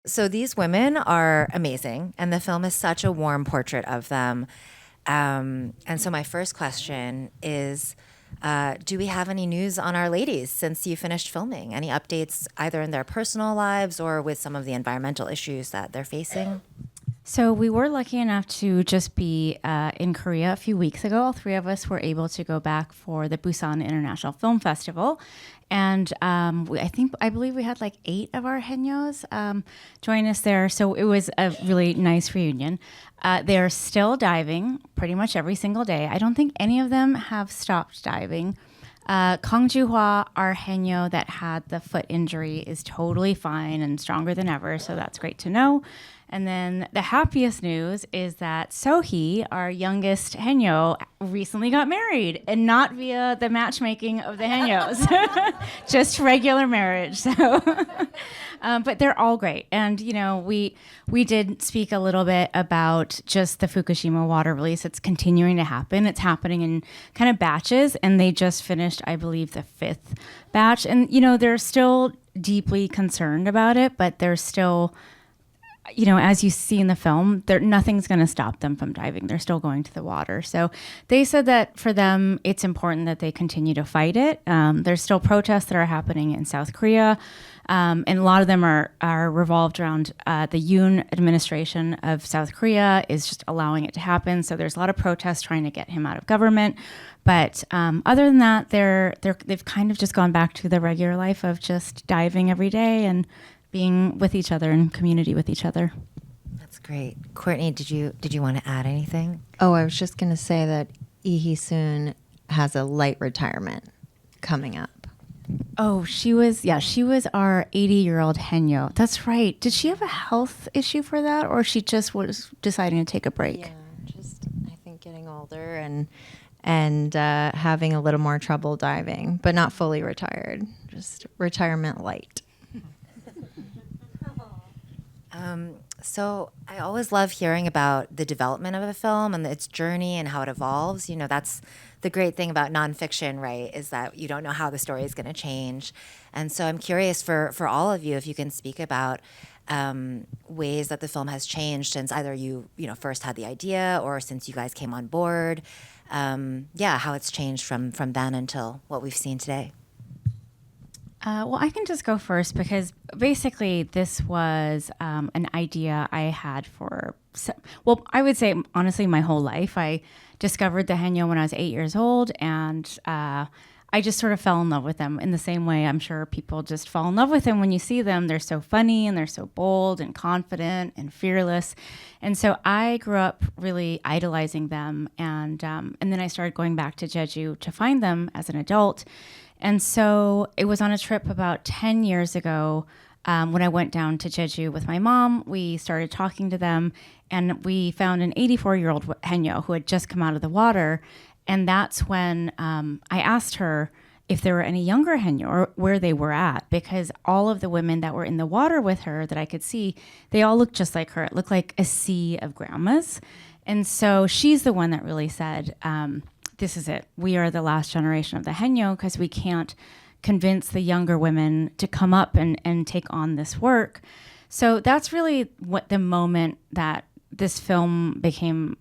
So these women are amazing, and the film is such a warm portrait of them. And so my first question is, do we have any news on our ladies since you finished filming? Any updates either in their personal lives or with some of the environmental issues that they're facing? So we were lucky enough to just be in Korea a few weeks ago. All three of us were able to go back for the Busan International Film Festival. And I believe we had like 8 of our Henyos join us there. So it was a really nice reunion. They're still diving pretty much every single day. I don't think any of them have stopped diving. Kang Ju-hwa, our Henyo that had the foot injury, is totally fine and stronger than ever. So that's great to know. And then the happiest news is that Sohee, our youngest Henyo, recently got married, and not via the matchmaking of the Henyos, just regular marriage. So, but they're all great. And, you know, we did speak a little bit about just the Fukushima water release. It's continuing to happen. It's happening in kind of batches, and they just finished, I believe, the 5th batch. And, you know, they're still deeply concerned about it, but they're still, you know, as you see in the film, nothing's going to stop them from diving. They're still going to the water. So they said that for them, it's important that they continue to fight it. There's still protests that are happening in South Korea. And a lot of them are revolved around the Yoon administration of South Korea is just allowing it to happen. So there's a lot of protests trying to get him out of government. But other than that, they've kind of just gone back to the regular life of just diving every day and being with each other and community with each other. That's great. Courtney, did you want to add anything? Oh, I was just going to say that Lee Hee-soon has a light retirement coming up. Oh, she was our 80-year-old Henyo. That's right. Did she have a health issue for that, or she just was deciding to take a break? Yeah, just I think getting older and having a little more trouble diving, but not fully retired. Just retirement light. So I always love hearing about the development of a film and its journey and how it evolves. You know, that's the great thing about nonfiction, right, is that you don't know how the story is going to change. And so I'm curious for all of you if you can speak about ways that the film has changed since either you first had the idea or since you guys came on board. How it's changed from then until what we've seen today. Well, I can just go first because basically this was an idea I had I would say honestly my whole life. I discovered the Henyo when I was 8 years old, and I just sort of fell in love with them in the same way I'm sure people just fall in love with them when you see them. They're so funny and they're so bold and confident and fearless. And so I grew up really idolizing them, and then I started going back to Jeju to find them as an adult. And so it was on a trip about 10 years ago when I went down to Jeju with my mom. We started talking to them, and we found an 84-year-old Henyo who had just come out of the water. And that's when I asked her if there were any younger Henyo or where they were at, because all of the women that were in the water with her that I could see, they all looked just like her. It looked like a sea of grandmas. And so she's the one that really said, this is it. We are the last generation of the Henyo because we can't convince the younger women to come up and take on this work. So that's really what the moment that this film became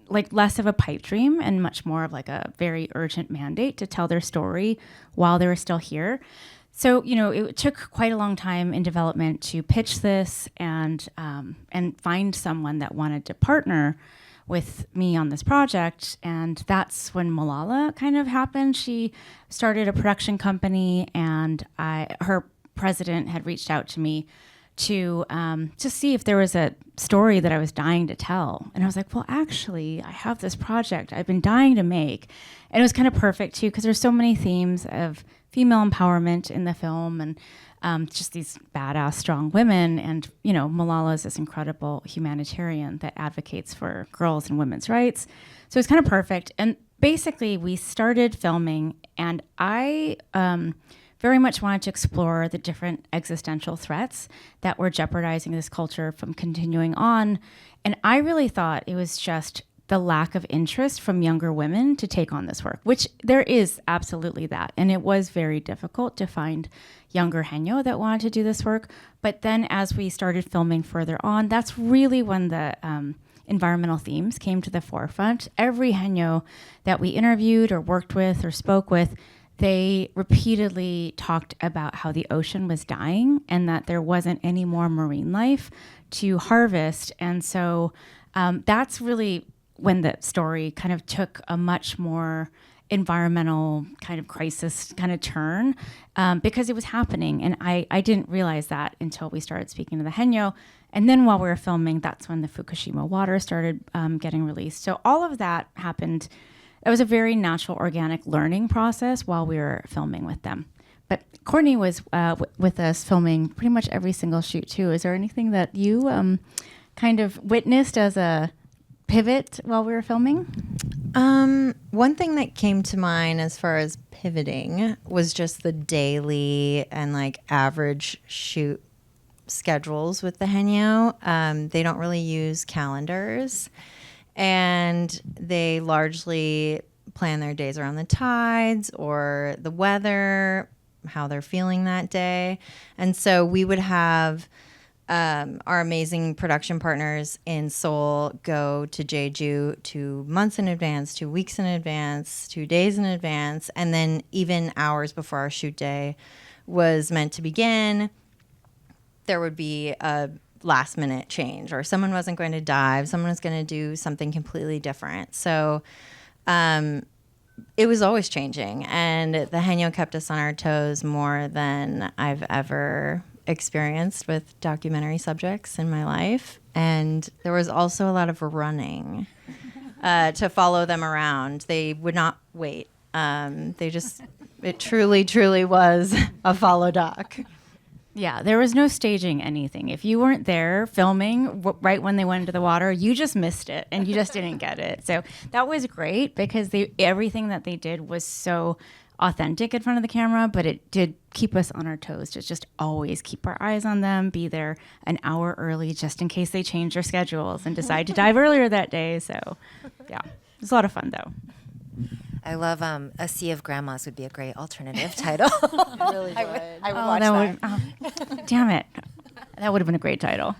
like less of a pipe dream and much more of like a very urgent mandate to tell their story while they were still here. So, you know, it took quite a long time in development to pitch this and find someone that wanted to partner with me on this project. And that's when Malala kind of happened. She started a production company, and her president had reached out to me to see if there was a story that I was dying to tell. And I was like, well, actually, I have this project I've been dying to make. And it was kind of perfect too, because there's so many themes of female empowerment in the film, and just these badass, strong women. And, you know, Malala is this incredible humanitarian that advocates for girls and women's rights. So it's kind of perfect. And basically, we started filming, and I very much wanted to explore the different existential threats that were jeopardizing this culture from continuing on. And I really thought it was just the lack of interest from younger women to take on this work, which there is absolutely that. And it was very difficult to find younger Henyo that wanted to do this work. But then as we started filming further on, that's really when the environmental themes came to the forefront. Every Henyo that we interviewed or worked with or spoke with, they repeatedly talked about how the ocean was dying and that there wasn't any more marine life to harvest. And so that's really when the story kind of took a much more environmental kind of crisis kind of turn, because it was happening. And I didn't realize that until we started speaking to the Henyo. And then while we were filming, that's when the Fukushima water started getting released. So all of that happened. It was a very natural, organic learning process while we were filming with them. But Courtney was with us filming pretty much every single shoot too. Is there anything that you kind of witnessed as a pivot while we were filming? One thing that came to mind as far as pivoting was just the daily and like average shoot schedules with the Henyo. They don't really use calendars, and they largely plan their days around the tides or the weather, how they're feeling that day. And so we would have our amazing production partners in Seoul go to Jeju 2 months in advance, 2 weeks in advance, 2 days in advance, and then even hours before our shoot day was meant to begin, there would be a last minute change, or someone wasn't going to dive, someone was going to do something completely different. So it was always changing, and the Henyo kept us on our toes more than I've ever experienced with documentary subjects in my life. And there was also a lot of running to follow them around. They would not wait. It truly was a follow doc. Yeah, there was no staging anything. If you weren't there filming right when they went into the water, you just missed it and you just didn't get it. So that was great because everything that they did was so authentic in front of the camera, but it did keep us on our toes to just always keep our eyes on them, be there an hour early just in case they change their schedules and decide to dive earlier that day. So yeah, it was a lot of fun though. I love A Sea of Grandmas would be a great alternative title. I really would. I would watch that. Damn it. That would have been a great title.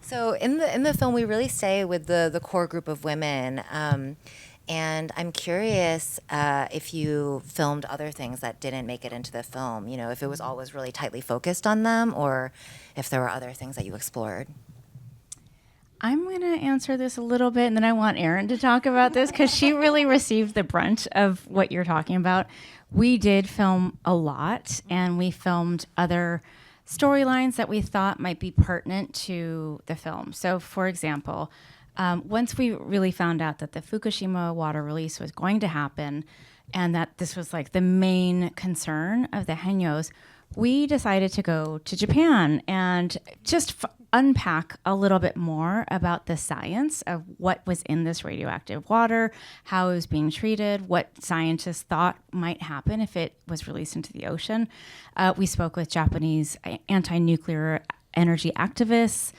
So in the film, we really stay with the core group of women. And I'm curious if you filmed other things that didn't make it into the film, you know, if it was always really tightly focused on them or if there were other things that you explored. I'm going to answer this a little bit, and then I want Erin to talk about this because she really received the brunt of what you're talking about. We did film a lot, and we filmed other storylines that we thought might be pertinent to the film. So, for example, once we really found out that the Fukushima water release was going to happen and that this was like the main concern of the Henyos, we decided to go to Japan and just unpack a little bit more about the science of what was in this radioactive water, how it was being treated, what scientists thought might happen if it was released into the ocean. We spoke with Japanese anti-nuclear energy activists.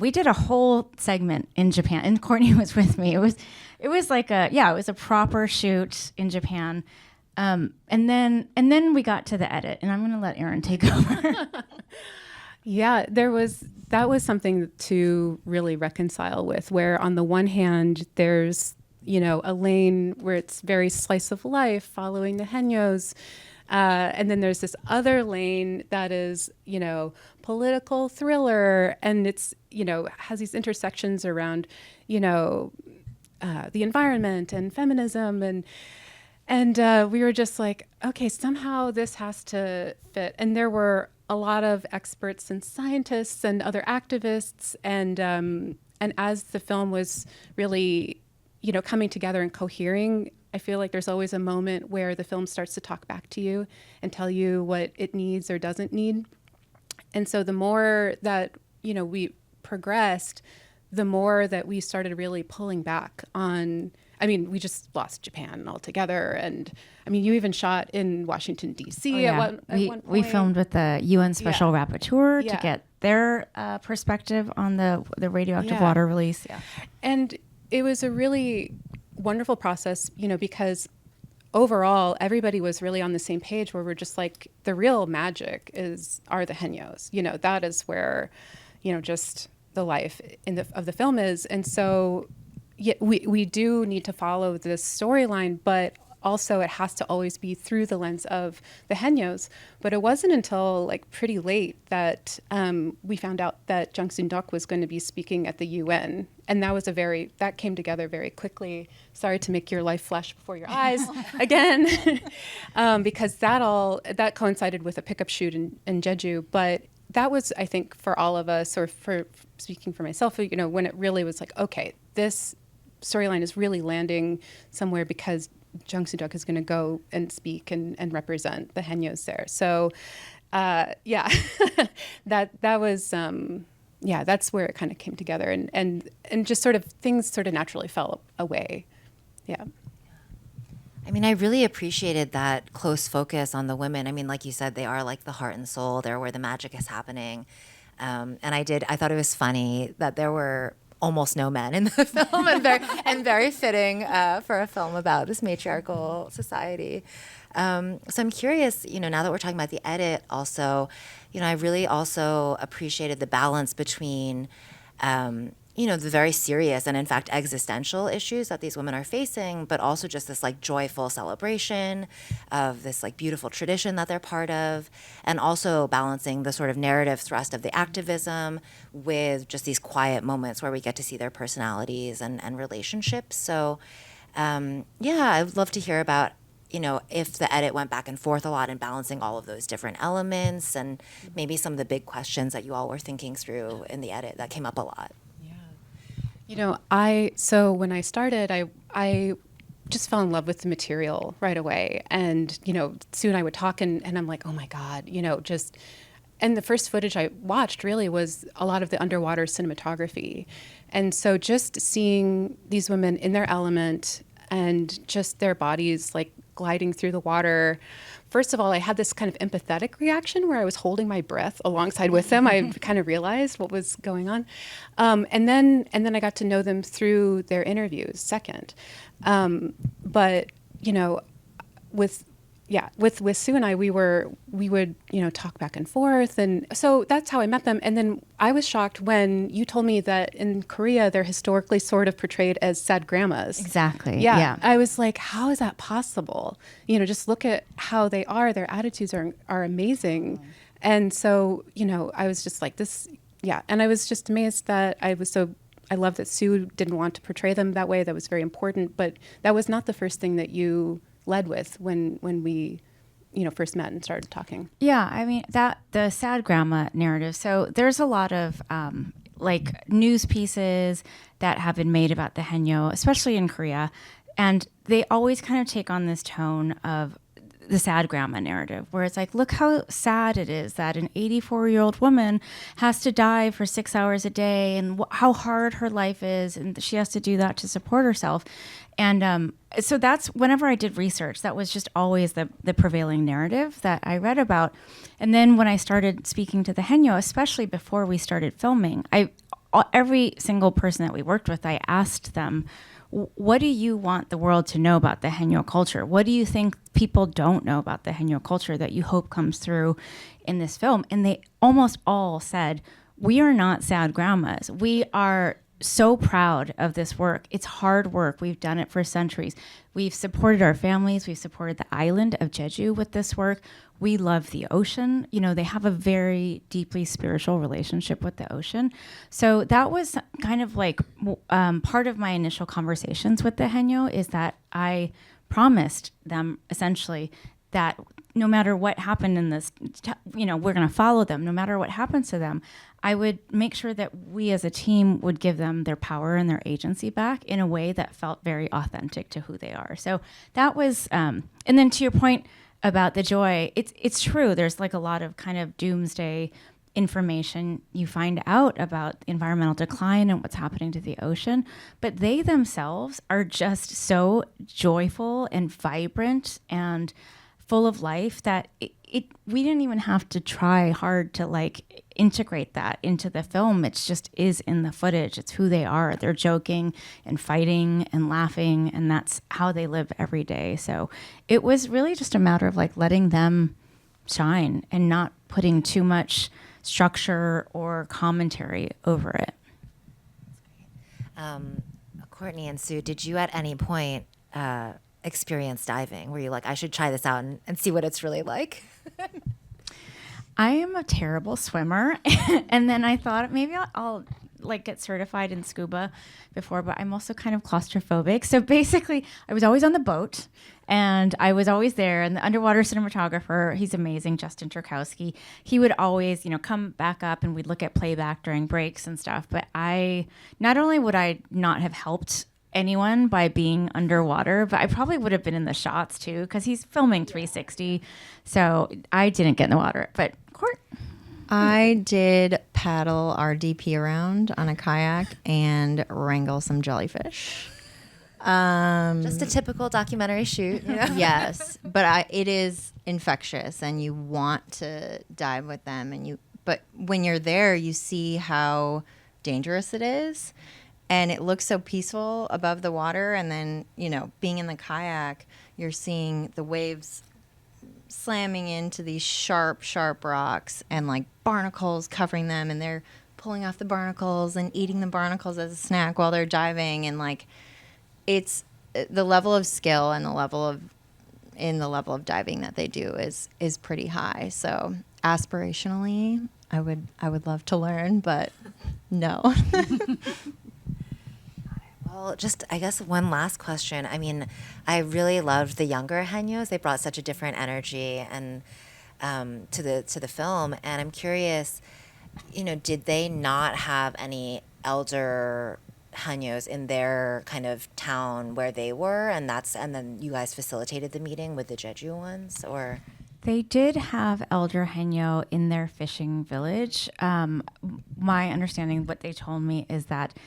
We did a whole segment in Japan, and Courtney was with me. It was like it was a proper shoot in Japan. And then we got to the edit, and I'm going to let Erin take over. Yeah, that was something to really reconcile with, where on the one hand, there's, a lane where it's very slice of life following the Henyos. And then there's this other lane that is, political thriller, and it's, has these intersections around, the environment and feminism, and we were just like, okay, somehow this has to fit. And there were a lot of experts and scientists and other activists, and as the film was really, coming together and cohering, I feel like there's always a moment where the film starts to talk back to you and tell you what it needs or doesn't need. And so the more that, we progressed, the more that we started really pulling back on, we just lost Japan altogether. And you even shot in Washington, D.C. Oh, yeah. at one point. We filmed with the UN Special Rapporteur to get their perspective on the radioactive water release. Yeah. And was a really wonderful process, because overall everybody was really on the same page, where we're just like, the real magic are the Henyos. That is where, just the life of the film is. And so yeah, we do need to follow this storyline, but also it has to always be through the lens of the Henyos. But it wasn't until like pretty late that we found out that Jung Soon-duk was going to be speaking at the UN. And that came together very quickly. Sorry to make your life flash before your eyes again, because that coincided with a pickup shoot in Jeju. But that was, I think, for all of us, or for speaking for myself, when it really was like, okay, this storyline is really landing somewhere, because Jung Soon-duk is going to go and speak and represent the Henyos there. So, yeah, that was, that's where it kind of came together, and just sort of things sort of naturally fell away. Yeah. I mean, I really appreciated that close focus on the women. I mean, like you said, they are like the heart and soul. They're where the magic is happening. And I thought it was funny that there were almost no men in the film, and very fitting for a film about this matriarchal society. So I'm curious, now that we're talking about the edit also, I really also appreciated the balance between, the very serious and in fact existential issues that these women are facing, but also just this like joyful celebration of this like beautiful tradition that they're part of, and also balancing the sort of narrative thrust of the activism with just these quiet moments where we get to see their personalities and relationships. So I would love to hear about, if the edit went back and forth a lot in balancing all of those different elements, and maybe some of the big questions that you all were thinking through in the edit that came up a lot. So when I started, I just fell in love with the material right away. And, Sue and I would talk, and I'm like, oh my God, and the first footage I watched really was a lot of the underwater cinematography. And so just seeing these women in their element and just their bodies like gliding through the water. First of all, I had this kind of empathetic reaction where I was holding my breath alongside with them. I kind of realized what was going on. And then I got to know them through their interviews second. But, with Sue and I, we would, talk back and forth. And so that's how I met them. And then I was shocked when you told me that in Korea, they're historically sort of portrayed as sad grandmas. Exactly. Yeah. I was like, how is that possible? Just look at how they are. Their attitudes are amazing. And so, I was just like this. Yeah. And I was just amazed that I love that Sue didn't want to portray them that way. That was very important. But that was not the first thing that you led with when we first met and started talking. Yeah, I mean, the sad grandma narrative. So there's a lot of like news pieces that have been made about the Haenyeo, especially in Korea, and they always kind of take on this tone of the sad grandma narrative, where it's like, look how sad it is that an 84-year-old woman has to die for 6 hours a day, and how hard her life is, and she has to do that to support herself. And so that's, whenever I did research, that was just always the prevailing narrative that I read about. And then when I started speaking to the Haenyeo, especially before we started filming, every single person that we worked with, I asked them, what do you want the world to know about the Haenyeo culture? What do you think people don't know about the Haenyeo culture that you hope comes through in this film? And they almost all said, we are not sad grandmas. We are so proud of this work. It's hard work. We've done it for centuries. We've supported our families. We've supported the island of Jeju with this work. We love the ocean. They have a very deeply spiritual relationship with the ocean. So that was kind of like part of my initial conversations with the Haenyeo, is that I promised them essentially that no matter what happened in this, we're going to follow them. No matter what happens to them, I would make sure that we as a team would give them their power and their agency back in a way that felt very authentic to who they are. So that was, and then to your point about the joy, it's true. There's like a lot of kind of doomsday information you find out about environmental decline and what's happening to the ocean, but they themselves are just so joyful and vibrant and full of life that we didn't even have to try hard to like integrate that into the film. It just is in the footage. It's who they are. They're joking and fighting and laughing, and that's how they live every day. So it was really just a matter of like letting them shine and not putting too much structure or commentary over it. Courtney and Sue, did you at any point experience diving? Were you like, I should try this out and see what it's really like? I am a terrible swimmer, and then I thought maybe I'll like get certified in scuba before, but I'm also kind of claustrophobic. So basically, I was always on the boat, and I was always there. And the underwater cinematographer, he's amazing, Justin Turkowski. He would always, come back up, and we'd look at playback during breaks and stuff. But not only would I not have helped anyone by being underwater, but I probably would have been in the shots too, because he's filming 360. So I didn't get in the water. But Court? I did paddle RDP around on a kayak and wrangle some jellyfish. Just a typical documentary shoot, Yes, but it is infectious, and you want to dive with them, but when you're there, you see how dangerous it is, and it looks so peaceful above the water, and then being in the kayak, you're seeing the waves slamming into these sharp rocks and like barnacles covering them, and they're pulling off the barnacles and eating the barnacles as a snack while they're diving, and like it's the level of skill and the level of diving that they do is pretty high. So aspirationally, I would love to learn, but no. Well, just I guess one last question. I mean, I really loved the younger Henyos. They brought such a different energy and to the film. And I'm curious, did they not have any elder Henyos in their kind of town where they were, and then you guys facilitated the meeting with the Jeju ones, or? They did have elder Henyo in their fishing village. My understanding, what they told me, is that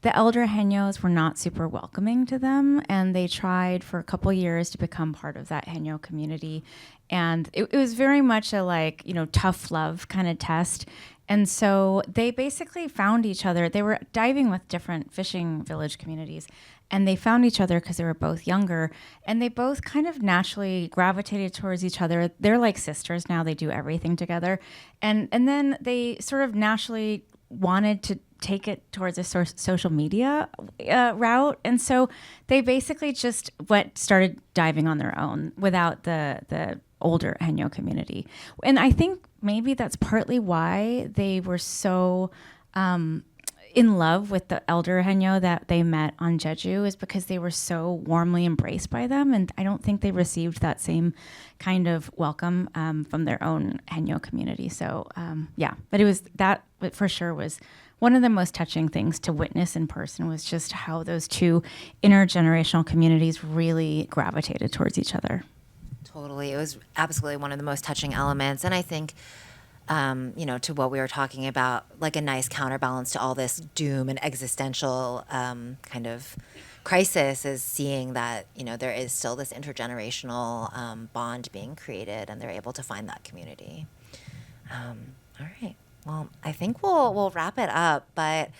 the elder Henyos were not super welcoming to them, and they tried for a couple years to become part of that Henyo community. And it was very much a tough love kind of test. And so they basically found each other. They were diving with different fishing village communities, and they found each other because they were both younger, and they both kind of naturally gravitated towards each other. They're like sisters now. They do everything together. And then they sort of naturally wanted to take it towards a social media route. And so they basically just started diving on their own without the older Henyo community. And I think maybe that's partly why they were so in love with the elder Henyo that they met on Jeju, is because they were so warmly embraced by them. And I don't think they received that same kind of welcome from their own Henyo community. So but it for sure was one of the most touching things to witness in person, was just how those two intergenerational communities really gravitated towards each other. Totally. It was absolutely one of the most touching elements. And I think, to what we were talking about, like a nice counterbalance to all this doom and existential kind of crisis, is seeing that, there is still this intergenerational bond being created, and they're able to find that community. All right. Well, I think we'll wrap it up, but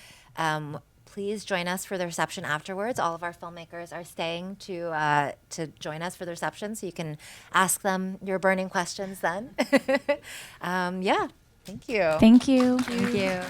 please join us for the reception afterwards. All of our filmmakers are staying to join us for the reception, so you can ask them your burning questions then. Thank you. Thank you. Thank you.